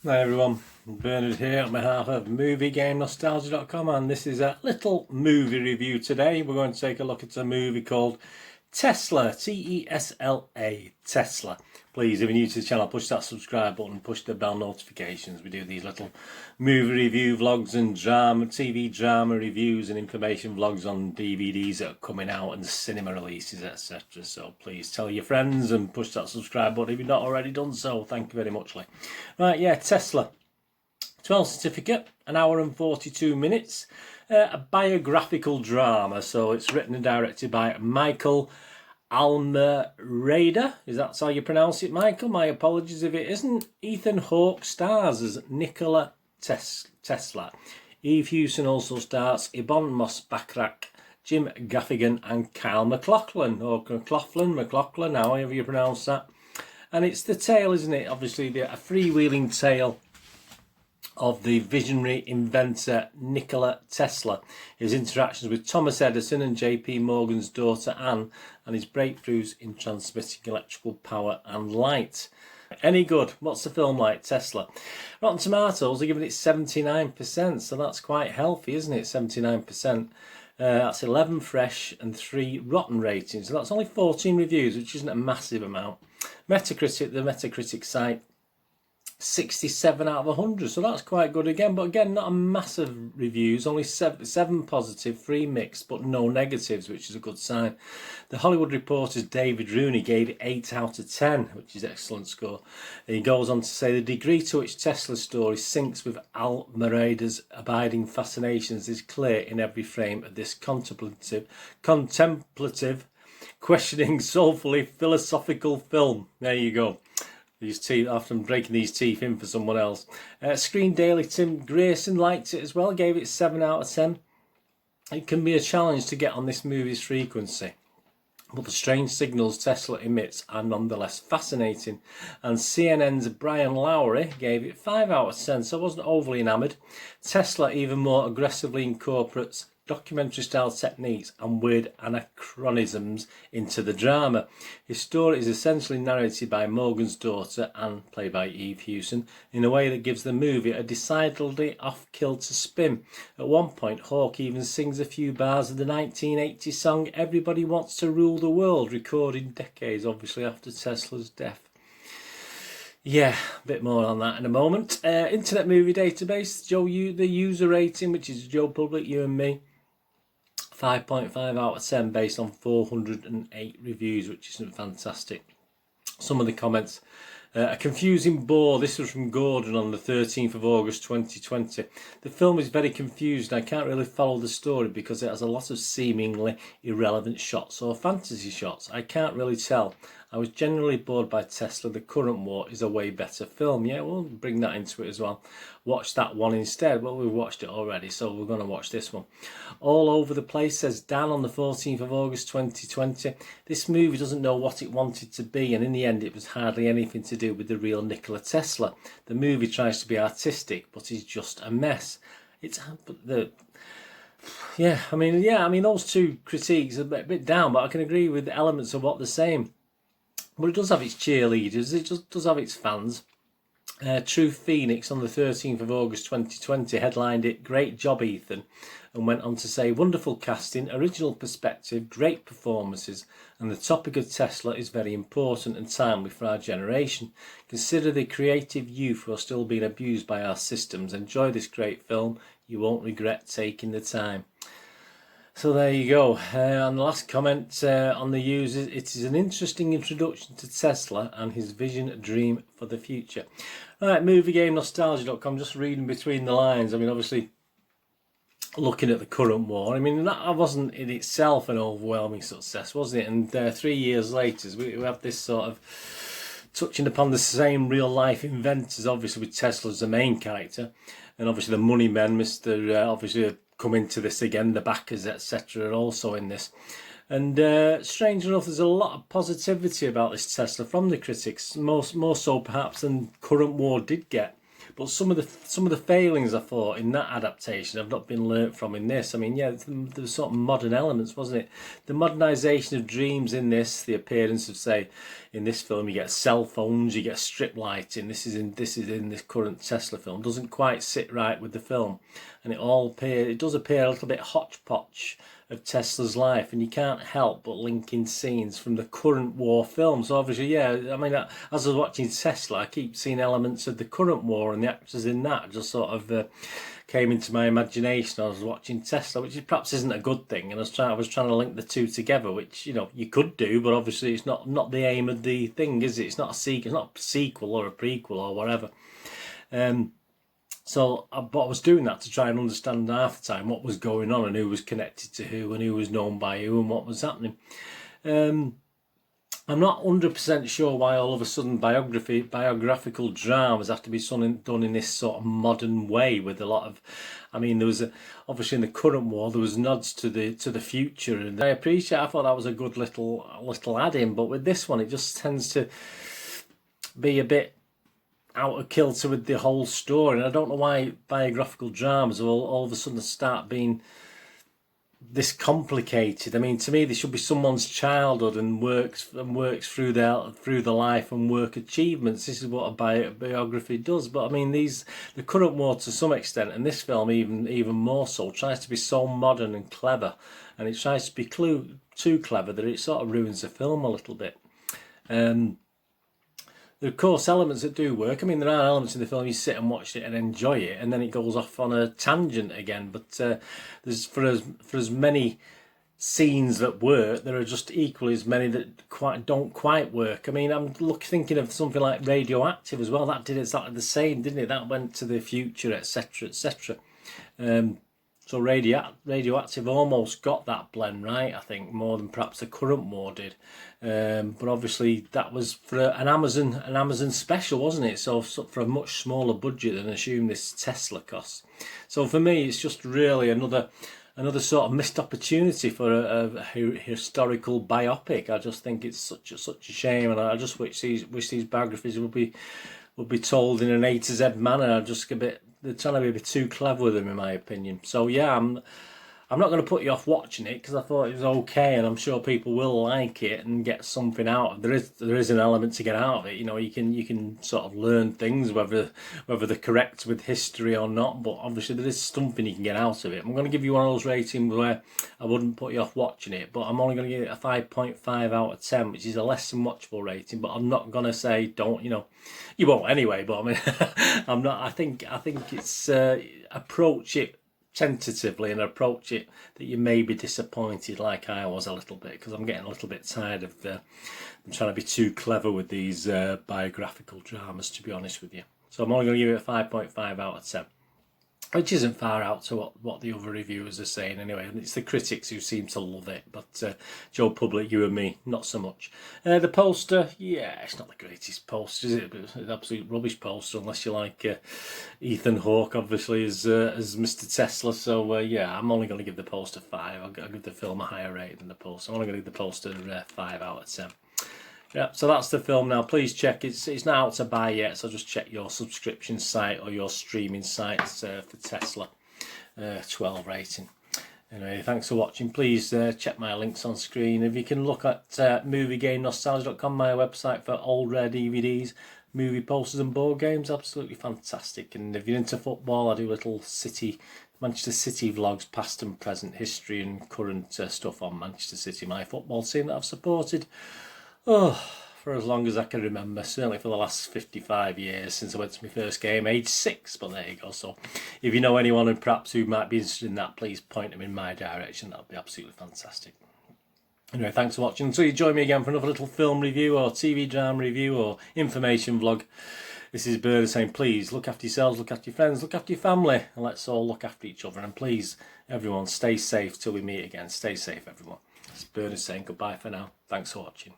Hi everyone, Bernard here on behalf of MovieGameNostalgia.com, and this is a little movie review today. We're going to take a look at a movie called Tesla, T-E-S-L-A, Tesla. Please, if you're new to the channel, push that subscribe button, push the bell notifications. We do these little movie review vlogs and TV drama reviews and information vlogs on DVDs that are coming out and cinema releases, etc. So please tell your friends and push that subscribe button if you've not already done so. Thank you very much, Lee. Right, yeah, Tesla. 12 certificate, 1 hour and 42 minutes. A biographical drama, so it's written and directed by Michael Almereyda. Is that how you pronounce it, Michael? My apologies if it isn't. Ethan Hawke stars as Nikola Tesla. Eve Hewson also stars Yvonne Moss-Bachrach, Jim Gaffigan and Kyle MacLachlan, or McLaughlin, however you pronounce that. And it's the tale, isn't it? Obviously, a freewheeling tale of the visionary inventor Nikola Tesla, his interactions with Thomas Edison and J.P. Morgan's daughter Anne, and his breakthroughs in transmitting electrical power and light. Any good? What's the film like, Tesla? Rotten Tomatoes are giving it 79%, so that's quite healthy, isn't it? 79%. That's 11 fresh and 3 rotten ratings. So that's only 14 reviews, which isn't a massive amount. Metacritic, the Metacritic site, 67 out of 100, so that's quite good again, but again, not a massive reviews, only 7 positive, 3 mixed, but no negatives, which is a good sign. The Hollywood Reporter's David Rooney gave it 8 out of 10, which is an excellent score. And he goes on to say the degree to which Tesla's story syncs with Almereyda's abiding fascinations is clear in every frame of this contemplative, questioning, soulfully philosophical film. There you go. These teeth, after I'm breaking these teeth in for someone else. Screen Daily Tim Grayson liked it as well, gave it 7 out of 10. It can be a challenge to get on this movie's frequency, but the strange signals Tesla emits are nonetheless fascinating. And CNN's Brian Lowry gave it 5 out of 10, so I wasn't overly enamoured. Tesla even more aggressively incorporates documentary-style techniques and weird anachronisms into the drama. His story is essentially narrated by Morgan's daughter, Anne, played by Eve Hewson, in a way that gives the movie a decidedly off-kilter spin. At one point, HAWKE even sings a few bars of the 1980 song Everybody Wants to Rule the World, recorded decades, obviously, after Tesla's death. Yeah, a bit more on that in a moment. Internet Movie Database, the user rating, which is Joe Public, you and me, 5.5 out of 10 based on 408 reviews, which isn't fantastic. Some of the comments. A confusing bore. This was from Gordon on the 13th of August 2020. The film is very confused and I can't really follow the story because it has a lot of seemingly irrelevant shots or fantasy shots. I can't really tell. I was generally bored by Tesla. The Current War is a way better film. Yeah, we'll bring that into it as well. Watch that one instead. Well, we've watched it already, so we're going to watch this one. All Over the Place, says Dan on the 14th of August 2020. This movie doesn't know what it wanted to be, and in the end it was hardly anything to do with the real Nikola Tesla. The movie tries to be artistic, but is just a mess. I mean, those two critiques are a bit down, but I can agree with the elements of what they're saying. But it does have its cheerleaders, it just does have its fans. True Phoenix on the 13th of August 2020 headlined it, "Great job, Ethan," and went on to say, "Wonderful casting, original perspective, great performances, and the topic of Tesla is very important and timely for our generation. Consider the creative youth who are still being abused by our systems. Enjoy this great film. You won't regret taking the time." So there you go. And the last comment on the users, it is an interesting introduction to Tesla and his vision dream for the future. Right, MovieGameNostalgia.com, just reading between the lines. I mean, obviously, looking at the Current War, I mean, that wasn't in itself an overwhelming success, wasn't it? And 3 years later, we have this sort of touching upon the same real-life inventors, obviously with Tesla as the main character, and obviously the money men, obviously come into this again, the backers, etc., are also in this. And strange enough, there's a lot of positivity about this Tesla from the critics, more so perhaps than Current War did get. But some of the failings I thought in that adaptation have not been learnt from in this. I mean, yeah, there were sort of modern elements, wasn't it? The modernisation of dreams in this, the appearance of, say, in this film you get cell phones, you get strip lighting. This is in this current Tesla film. Doesn't quite sit right with the film, and it does appear a little bit hodgepodge of Tesla's life, and you can't help but link in scenes from the current war film. So obviously, yeah, I mean, as I was watching Tesla, I keep seeing elements of the current war, and the actors in that just sort of came into my imagination. I was watching Tesla, which perhaps isn't a good thing, and I was trying to link the two together, which, you know, you could do, but obviously it's not the aim of the thing, is it? It's not a sequel or a prequel or whatever. So, but I was doing that to try and understand half the time what was going on and who was connected to who and who was known by who and what was happening. I'm not 100% sure why all of a sudden biographical dramas have to be done in this sort of modern way with a lot of, I mean, there was obviously in the current war there was nods to the future, and I thought that was a good little add-in, but with this one it just tends to be a bit out of kilter with the whole story, and I don't know why biographical dramas all of a sudden start being this complicated. I mean, to me, this should be someone's childhood and works through the life and work achievements. This is what a biography does. But I mean, the current war to some extent, and this film even more so, tries to be so modern and clever, and it tries to be too clever that it sort of ruins the film a little bit. There are, of course, elements that do work. I mean, there are elements in the film you sit and watch it and enjoy it, and then it goes off on a tangent again. But there's for as many scenes that work, there are just equally as many that don't quite work. I mean, I'm thinking of something like Radioactive as well. That did exactly the same, didn't it? That went to the future, etc., etc. So Radioactive almost got that blend right, I think, more than perhaps the current war did. But obviously that was for an Amazon special, wasn't it? So for a much smaller budget than I assume this Tesla costs. So for me, it's just really another sort of missed opportunity for a historical biopic. I just think it's such a shame, and I just wish these biographies would be told in an A to Z manner. They're trying to be a bit too clever with them, in my opinion. So yeah, I'm not going to put you off watching it because I thought it was okay, and I'm sure people will like it and get something out of it. There is an element to get out of it. You know, you can sort of learn things, whether they're correct with history or not. But obviously there is something you can get out of it. I'm going to give you one of those ratings where I wouldn't put you off watching it, but I'm only going to give it a 5.5 out of 10, which is a less than watchable rating. But I'm not going to say don't. You know, you won't anyway. But I mean, I'm not. I think it's approach it tentatively and approach it that you may be disappointed like I was a little bit, because I'm getting a little bit tired of I'm trying to be too clever with these biographical dramas, to be honest with you. So I'm only going to give it a 5.5 out of 10, which isn't far out to what the other reviewers are saying anyway. And it's the critics who seem to love it, but Joe Public, you and me, not so much. The poster, yeah, it's not the greatest poster, is it? It's an absolute rubbish poster, unless you like Ethan Hawke, obviously, as Mr. Tesla. So yeah, I'm only going to give the poster 5. I'll give the film a higher rating than the poster. I'm only going to give the poster 5 out of 10. Yeah, so that's the film now. Please check. It's not out to buy yet, so just check your subscription site or your streaming sites for Tesla. 12 rating. Anyway, thanks for watching. Please check my links on screen. If you can look at moviegamenostalgia.com, my website for old rare DVDs, movie posters and board games, absolutely fantastic. And if you're into football, I do little Manchester City vlogs, past and present, history and current stuff on Manchester City, my football team that I've supported for as long as I can remember, certainly for the last 55 years since I went to my first game, age 6, but there you go. So if you know anyone and perhaps who might be interested in that, please point them in my direction. That would be absolutely fantastic. Anyway, thanks for watching. Until you join me again for another little film review or TV drama review or information vlog, this is Bird saying please look after yourselves, look after your friends, look after your family, and let's all look after each other. And please, everyone, stay safe till we meet again. Stay safe, everyone. This is Bird saying goodbye for now. Thanks for watching.